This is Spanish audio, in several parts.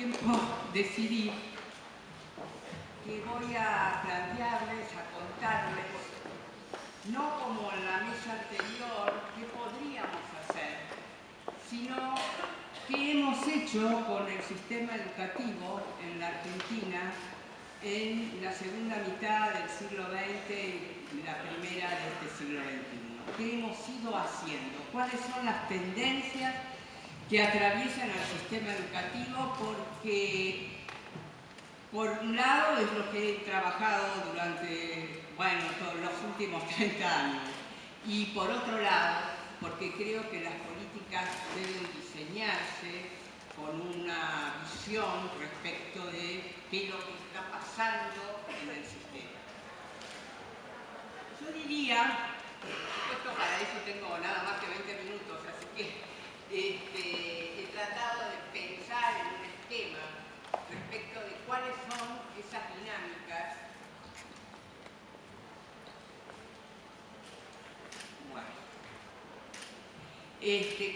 tiempo decidí que voy a plantearles, a contarles, no como en la mesa anterior, qué podríamos hacer, sino qué hemos hecho con el sistema educativo en la Argentina en la segunda mitad del siglo XX y la primera de este siglo XXI. ¿Qué hemos ido haciendo? ¿Cuáles son las tendencias que atraviesan al sistema educativo? Porque, por un lado, es lo que he trabajado durante, todos los últimos 30 años. Y por otro lado, porque creo que las políticas deben diseñarse con una visión respecto de qué es lo que está pasando en el sistema. Yo diría, por supuesto para eso tengo nada más que 20 minutos, así que he tratado de pensar en un esquema respecto de cuáles son esas dinámicas.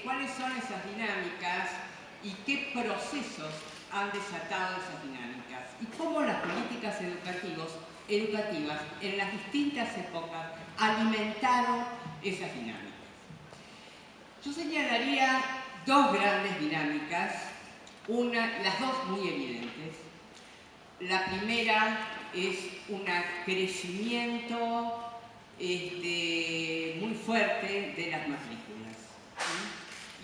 ¿Cuáles son esas dinámicas y qué procesos han desatado esas dinámicas? Y cómo las políticas educativas en las distintas épocas alimentaron esas dinámicas. Yo señalaría dos grandes dinámicas, las dos muy evidentes. La primera es un crecimiento muy fuerte de las matrículas.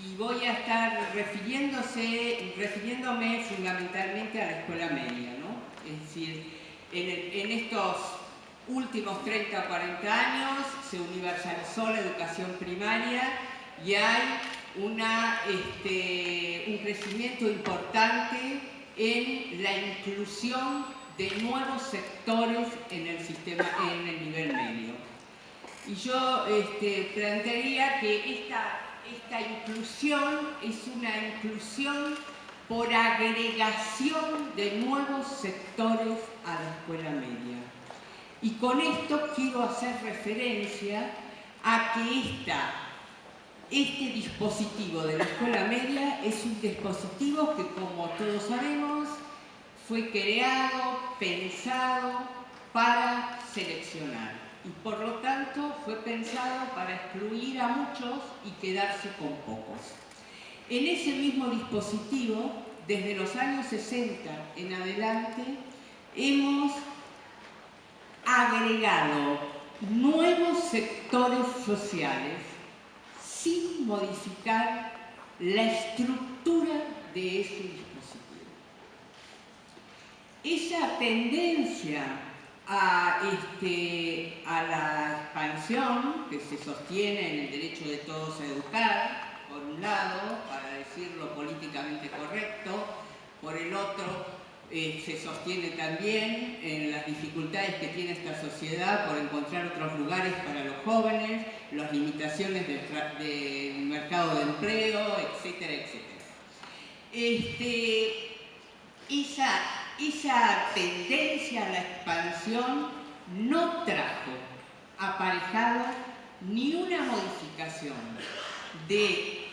Y voy a estar refiriéndome fundamentalmente a la escuela media, ¿no? Es decir, en estos últimos 30 o 40 años se universalizó la educación primaria y hay un crecimiento importante en la inclusión de nuevos sectores en el sistema, en el nivel medio. Y yo plantearía que esta inclusión es una inclusión por agregación de nuevos sectores a la escuela media. Y con esto quiero hacer referencia a que este dispositivo de la escuela media es un dispositivo que, como todos sabemos, fue creado, pensado para seleccionar. Y por lo tanto fue pensado para excluir a muchos y quedarse con pocos. En ese mismo dispositivo, desde los años 60 en adelante, hemos agregado nuevos sectores sociales sin modificar la estructura de ese dispositivo. Esa tendencia a la expansión que se sostiene en el derecho de todos a educar, por un lado, para decirlo políticamente correcto, por el otro se sostiene también en las dificultades que tiene esta sociedad por encontrar otros lugares para los jóvenes, las limitaciones del mercado de empleo, etcétera, etcétera. Esa tendencia a la expansión no trajo aparejada ni una modificación de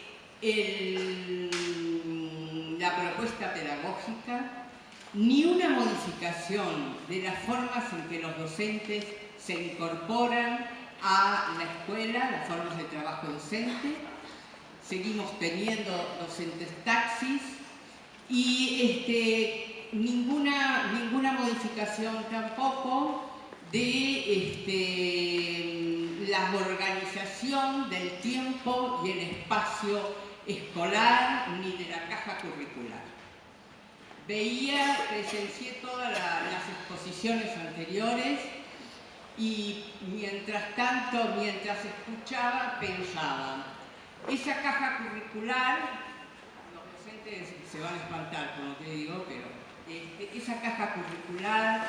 la propuesta pedagógica, ni una modificación de las formas en que los docentes se incorporan a la escuela, las formas de trabajo docente. Seguimos teniendo docentes taxis y ninguna modificación tampoco de la organización del tiempo y el espacio escolar ni de la caja curricular. Presencié todas las exposiciones anteriores y mientras escuchaba, pensaba, esa caja curricular, los docentes se van a espantar con lo que digo, pero esa caja curricular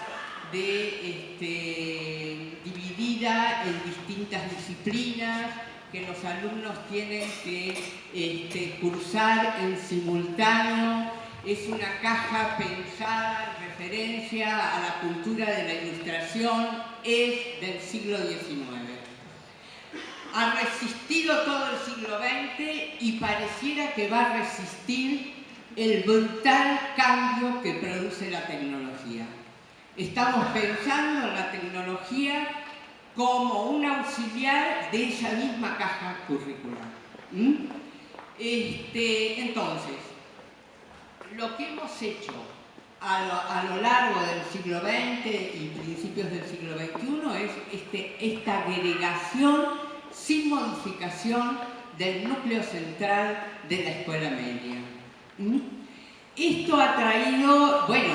dividida en distintas disciplinas que los alumnos tienen que cursar en simultáneo, es una caja pensada en referencia a la cultura de la Ilustración, es del siglo XIX. Ha resistido todo el siglo XX y pareciera que va a resistir el brutal cambio que produce la tecnología. Estamos pensando en la tecnología como un auxiliar de esa misma caja curricular. Entonces, lo que hemos hecho a lo largo del siglo XX y principios del siglo XXI es esta agregación sin modificación del núcleo central de la escuela media. Esto ha traído, bueno,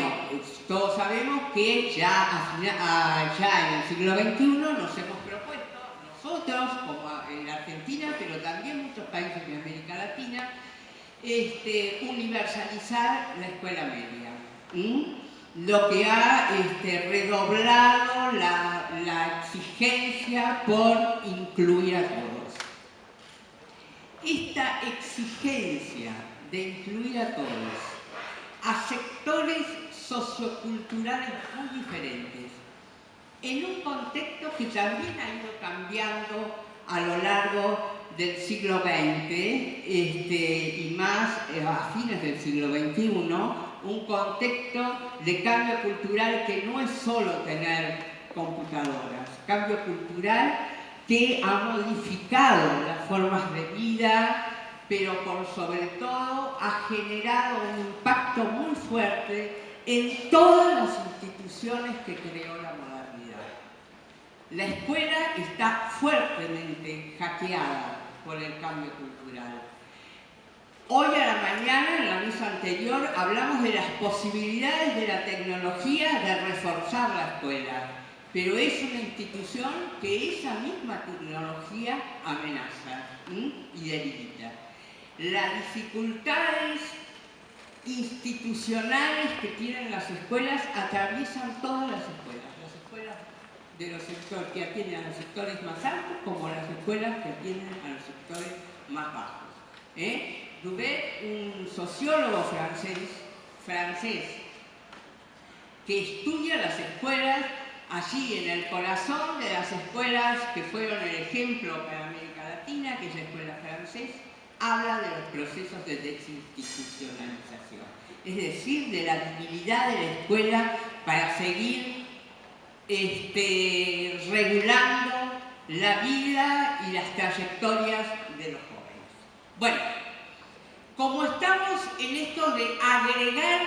todos sabemos que ya en el siglo XXI nos hemos propuesto nosotros, como en la Argentina, pero también muchos países de América Latina, universalizar la escuela media. Lo que ha redoblado la exigencia por incluir a todos. Esta exigencia de incluir a todos, a sectores socioculturales muy diferentes, en un contexto que también ha ido cambiando a lo largo del siglo XX y más a fines del siglo XXI, un contexto de cambio cultural que no es solo tener computadoras, cambio cultural que ha modificado las formas de vida, pero por sobre todo ha generado un impacto muy fuerte en todas las instituciones que creó la modernidad. La escuela está fuertemente hackeada por el cambio cultural. Hoy a la mañana, en la mesa anterior, hablamos de las posibilidades de la tecnología de reforzar la escuela, pero es una institución que esa misma tecnología amenaza y debilita. Las dificultades institucionales que tienen las escuelas atraviesan todas las escuelas de los sectores que atienden a los sectores más altos como las escuelas que atienden a los sectores más bajos. Duvet, un sociólogo francés que estudia las escuelas allí en el corazón de las escuelas que fueron el ejemplo para América Latina, que es la escuela francesa, habla de los procesos de desinstitucionalización, es decir, de la debilidad de la escuela para seguir regulando la vida y las trayectorias de los jóvenes. Bueno, como estamos en esto de agregar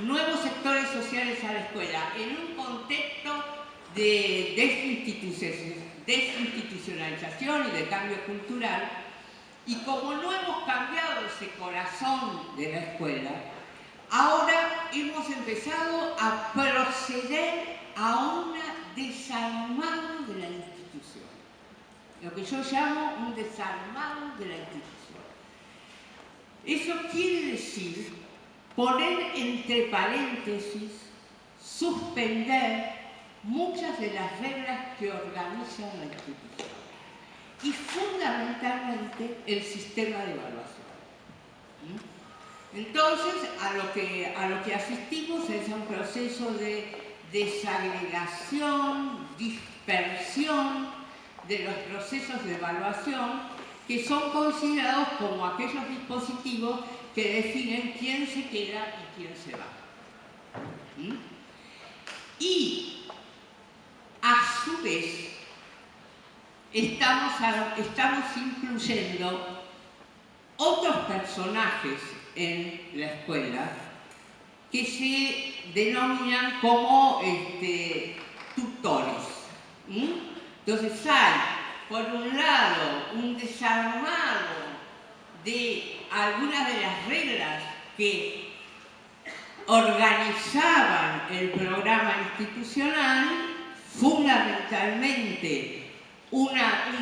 nuevos sectores sociales a la escuela en un contexto de desinstitucionalización y de cambio cultural, y como no hemos cambiado ese corazón de la escuela, ahora hemos empezado a proceder a un desarmado de la institución. Lo que yo llamo un desarmado de la institución. Eso quiere decir poner entre paréntesis, suspender muchas de las reglas que organizan la institución y fundamentalmente el sistema de evaluación. Entonces, a lo que asistimos es a un proceso de desagregación, dispersión de los procesos de evaluación que son considerados como aquellos dispositivos que definen quién se queda y quién se va. Y, a su vez, estamos incluyendo otros personajes en la escuela que se denominan como tutores. Entonces hay, por un lado, un desarmado de algunas de las reglas que organizaban el programa institucional, fundamentalmente un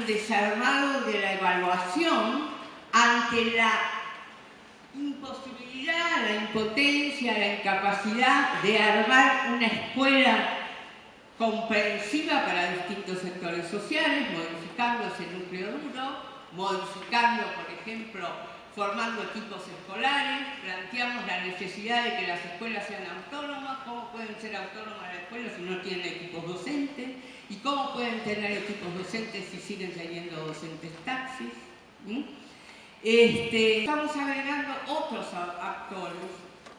desarmado de la evaluación ante la imposibilidad, la impotencia, la incapacidad de armar una escuela comprensiva para distintos sectores sociales, modificando ese núcleo duro, modificando, por ejemplo, formando equipos escolares, planteamos la necesidad de que las escuelas sean autónomas. ¿Cómo pueden ser autónomas las escuelas si no tienen equipos docentes? ¿Y cómo pueden tener equipos docentes si siguen teniendo docentes taxis? Estamos agregando otros actores,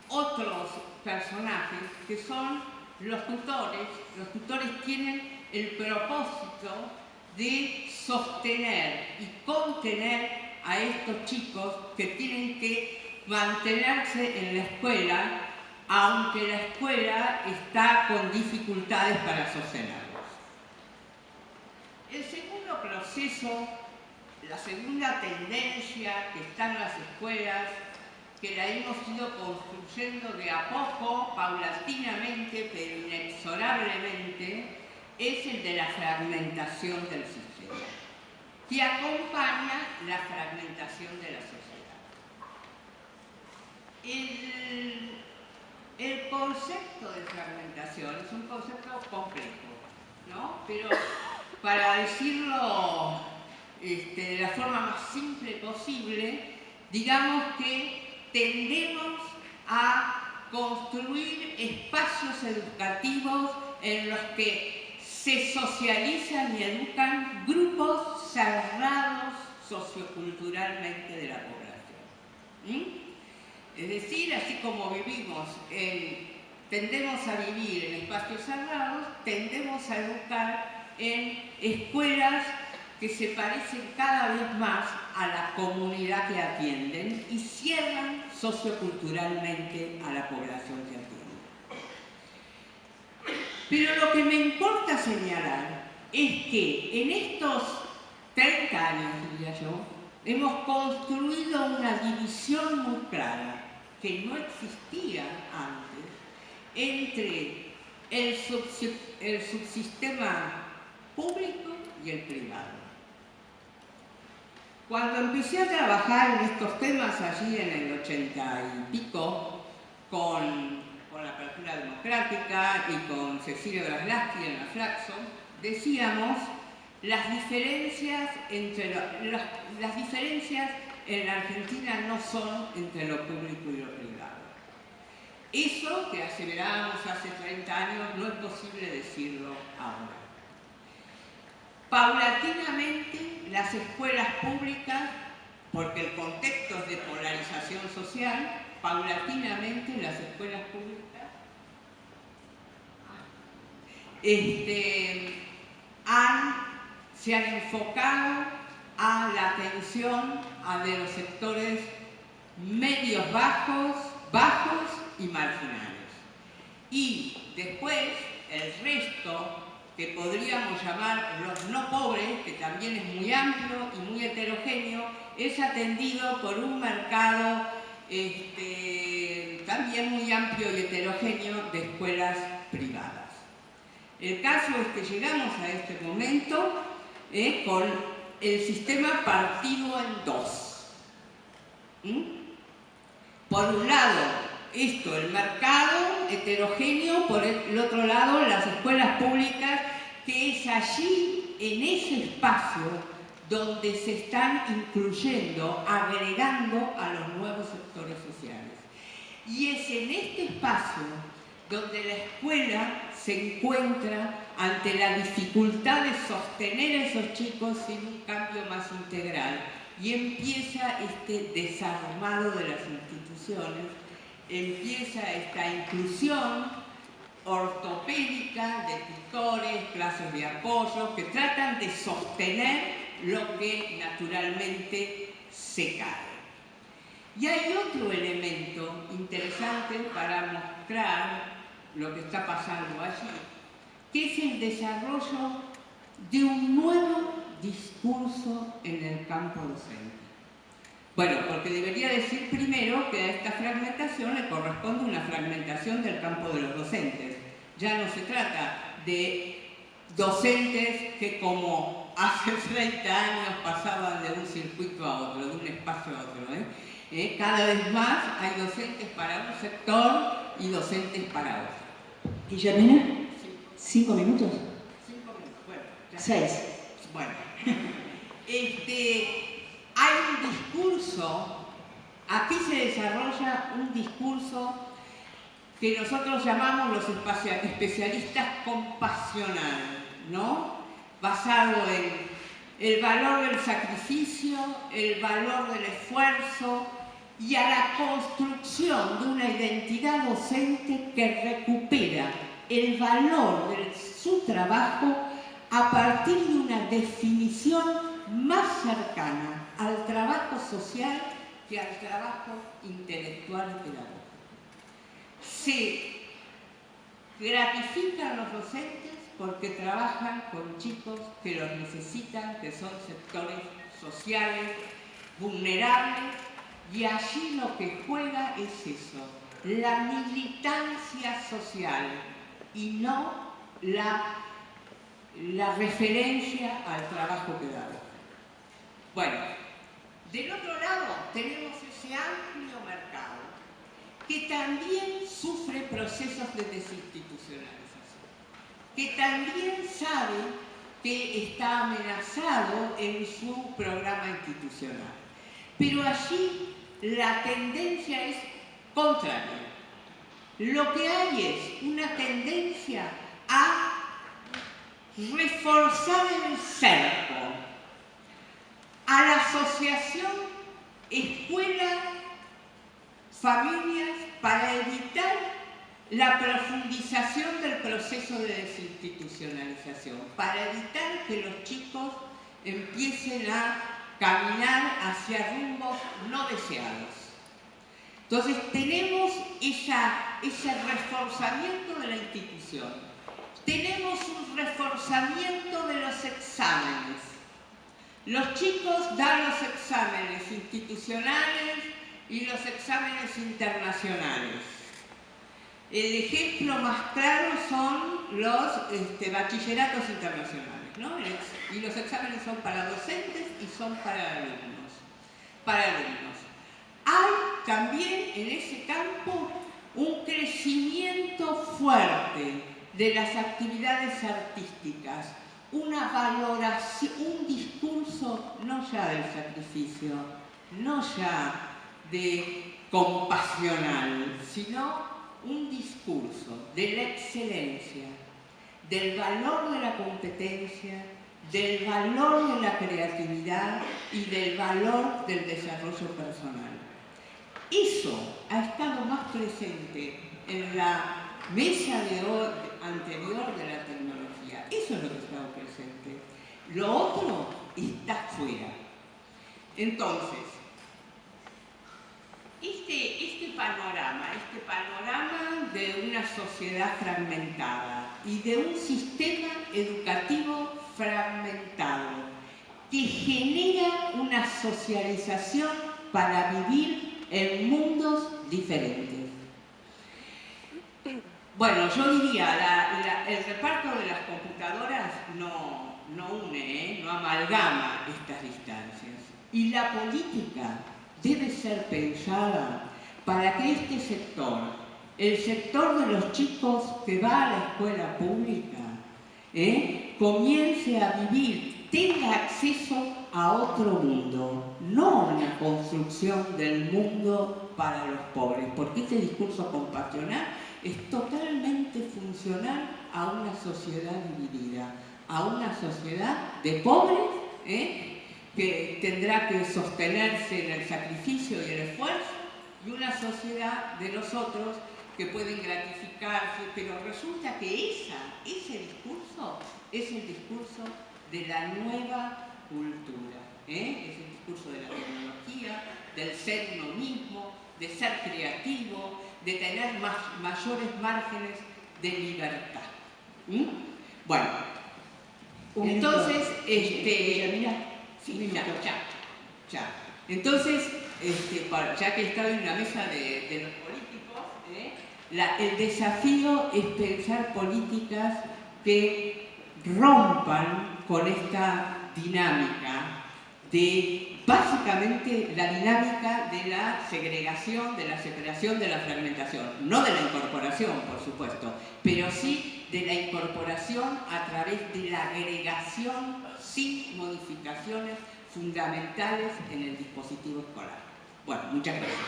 otros personajes, que son los tutores. Los tutores tienen el propósito de sostener y contener a estos chicos que tienen que mantenerse en la escuela, aunque la escuela está con dificultades para sostenerlos. El segundo proceso, la segunda tendencia que está en las escuelas, que la hemos ido construyendo de a poco, paulatinamente, pero inexorablemente, es el de la fragmentación del sistema, que acompaña la fragmentación de la sociedad. El concepto de fragmentación es un concepto complejo, ¿no? Pero para decirlo de la forma más simple posible, digamos que tendemos a construir espacios educativos en los que se socializan y educan grupos cerrados socioculturalmente de la población. Es decir, así como tendemos a vivir en espacios cerrados, tendemos a educar en escuelas que se parecen cada vez más a la comunidad que atienden y cierran socioculturalmente a la población que atienden. Pero lo que me importa señalar es que en estos 30 años, diría yo, hemos construido una división muy clara, que no existía antes, entre el subsistema público y el privado. Cuando empecé a trabajar en estos temas allí en el 80 y pico, con la Apertura Democrática y con Cecilio Braslavsky en la Flaxo, decíamos las diferencias en la Argentina no son entre lo público y lo privado. Eso que aseverábamos hace 30 años no es posible decirlo ahora. Paulatinamente, las escuelas públicas, porque el contexto es de polarización social, paulatinamente las escuelas públicas se han enfocado a la atención de los sectores medios bajos y marginales. Y después, el resto, que podríamos llamar los no pobres, que también es muy amplio y muy heterogéneo, es atendido por un mercado también muy amplio y heterogéneo de escuelas privadas. El caso es que llegamos a este momento con el sistema partido en dos. Por un lado, el mercado heterogéneo, por el otro lado, las escuelas públicas, que es allí, en ese espacio, donde se están incluyendo, agregando a los nuevos sectores sociales. Y es en este espacio donde la escuela se encuentra ante la dificultad de sostener a esos chicos sin un cambio más integral. Y empieza este desarmado de las instituciones, empieza esta inclusión ortopédica de tutores, clases de apoyo, que tratan de sostener lo que naturalmente se cae. Y hay otro elemento interesante para mostrar lo que está pasando allí, que es el desarrollo de un nuevo discurso en el campo docente. Bueno, porque debería decir primero que a esta fragmentación le corresponde una fragmentación del campo de los docentes. Ya no se trata de docentes que, como hace 30 años, pasaban de un circuito a otro, de un espacio a otro. Cada vez más hay docentes para un sector y docentes para otro. Guillermina, 5 minutos. 5 minutos, bueno. Ya. 6. Bueno. Hay un discurso, aquí se desarrolla un discurso que nosotros llamamos los especialistas compasional, ¿no? Basado el valor del sacrificio, el valor del esfuerzo y a la construcción de una identidad docente que recupera el valor de su trabajo a partir de una definición más cercana al trabajo social que al trabajo intelectual y pedagógico. Se gratifican los docentes porque trabajan con chicos que los necesitan, que son sectores sociales vulnerables, y allí lo que juega es eso, la militancia social y no la referencia al trabajo pedagógico. Bueno, del otro lado tenemos ese amplio mercado que también sufre procesos de desinstitucionalización, que también sabe que está amenazado en su programa institucional. Pero allí la tendencia es contraria. Lo que hay es una tendencia a reforzar el cerco, a la asociación escuela-familias para evitar la profundización del proceso de desinstitucionalización, para evitar que los chicos empiecen a caminar hacia rumbos no deseados. Entonces tenemos ese reforzamiento de la institución, tenemos un reforzamiento de los exámenes. Los chicos dan los exámenes institucionales y los exámenes internacionales. El ejemplo más claro son los bachilleratos internacionales, ¿no? Y los exámenes son para docentes y son para alumnos. Hay también en ese campo un crecimiento fuerte de las actividades artísticas, una valoración, un discurso no ya del sacrificio, no ya de compasional, sino un discurso de la excelencia, del valor de la competencia, del valor de la creatividad y del valor del desarrollo personal. Eso ha estado más presente en la mesa anterior de la tecnología. Eso es lo que ha estado presente. Lo otro está fuera. Entonces, este panorama de una sociedad fragmentada y de un sistema educativo fragmentado que genera una socialización para vivir en mundos diferentes. Bueno, yo diría, el reparto de las computadoras no une, no amalgama estas distancias. Y la política debe ser pensada para que este sector, el sector de los chicos que va a la escuela pública, comience a vivir, tenga acceso a otro mundo, no una construcción del mundo para los pobres, porque este discurso compasional es totalmente funcional a una sociedad dividida, a una sociedad de pobres, que tendrá que sostenerse en el sacrificio y el esfuerzo, y una sociedad de nosotros que pueden gratificarse, pero resulta que ese discurso es el discurso de la nueva cultura, es el discurso de la tecnología, del ser uno mismo, de ser creativo, de tener mayores márgenes de libertad. Bueno, entonces, entonces, ya que estaba en la mesa de los políticos, el desafío es pensar políticas que rompan con esta dinámica básicamente la dinámica de la segregación, de la separación, de la fragmentación, no de la incorporación, por supuesto, pero sí de la incorporación a través de la agregación sin modificaciones fundamentales en el dispositivo escolar. Bueno, muchas gracias.